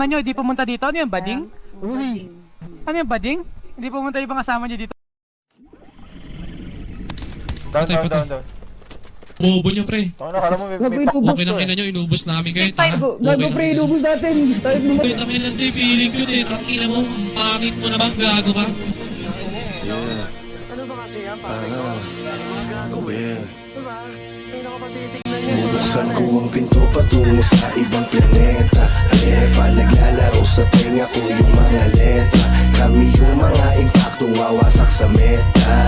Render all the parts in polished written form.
Nyo, hindi pumunta dito? Ano yung bading? Uy! Ano yung bading? Hindi pumunta yung mga kasama nyo dito? Down. Bobo nyo, pre. Kala mo may Okay lang ina nyo, inubos namin kayo. Gago pre, inubos natin! Tayo naman! Wait, ang ilan tayo, feeling ko din. Ang ina mo, ang pangit mo naman, gago ka. Ano ba kasi yan, pare ko? Gago eh. Diba? Hindi na ko pa titignan yan. Bubuksan ko ang pinto patungo sa ibang planeta. Haleba, naglalaro sa tenga ko yung mga letra. Kami yung mga impaktong wawasak sa meta.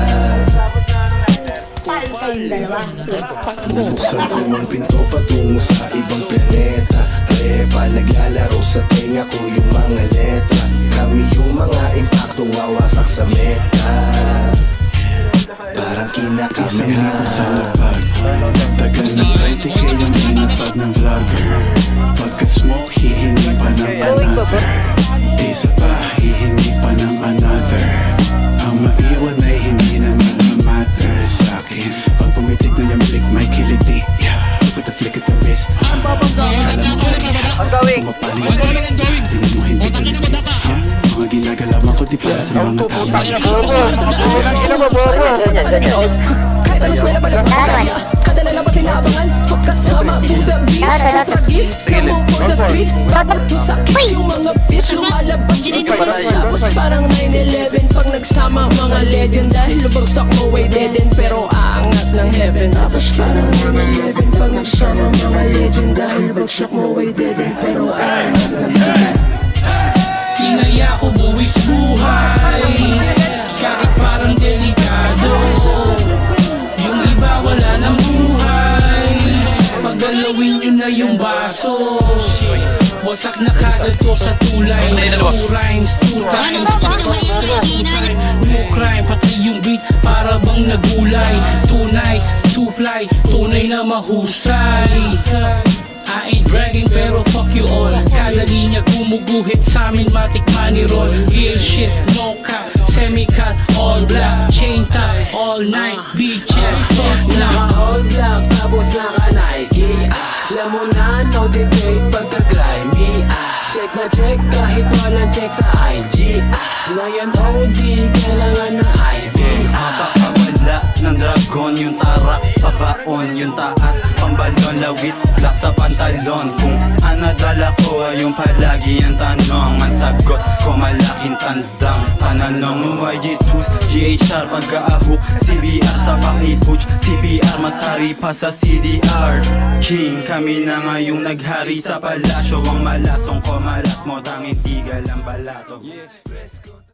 Bubuksan ko ang pinto patungo sa ibang planeta. Haleba, naglalaro sa tenga ko yung mga letra. Kami yung mga impaktong wawasak sa meta. Parang kinakasang Kami sa lapag. Tagal na 20k yung tinatag ng vlogger. Pagka-smoke, hihingi pa ng another. Isa pa, hihingi pa ng another. Ang maiwan ay hindi naman na-matter sa'kin. Pag pumitig na yamilik, may kiliti. Put the flick at the wrist. Alam mo kaya, pumapaling. Tingnan mo hindi ka nagtip. Mga ginagalawan ko di para sa mga tao. Kahit anong eskwela pa na pagkaya, kada lalabat ay naabangan. Pagkasama, Buddha Beast, Pagkagis, Namo for the streets. Dapat mo sa akin yung mga beats lumalabas. Tapos parang 9/11 pag nagsama mga legend. Dahil lubagsak mo ay dead end pero aangat ng heaven. Tapos parang 9/11 pag nagsama mga legend. Dahil lubagsak mo ay dead end pero aangat ng heaven. Tinaya ko buwis buhay, kahit parang delikado. Yung iba wala ng buhay, paggalawin nyo na yung baso. Wasak na kagad ko sa tulay. 2 rhymes, 2 times. No crime, pati yung beat para bang nagulay. Too nice, too fly, tunay na mahusay. I ain't bragging pero fuck you all. Kada linya gumuguhit sa amin matik money roll. Real shit, no cap, semi-cut, all black. Chain tie, all night, beaches, fuck na. All black, tapos naka-Nike. Alam mo na, no debate pagka-grimy. Check na check kahit walang check sa IG. Ngayon OD, kailangan na IV. Mapapawala ng dragon yung tara, pabaon yung taas, pambalon, lawit, black sa pantalon. Kung anadala ko ay yung palagi ang tanong, mansagot ko malaking tandang pananong. YG2s, GHR, pag-aahok, CBR sa pakni Butch, CBR masari pa sa CDR. King, kami na ngayong naghari sa palasyo. Ang malasong ko malas mo, tanging tigal ang balato.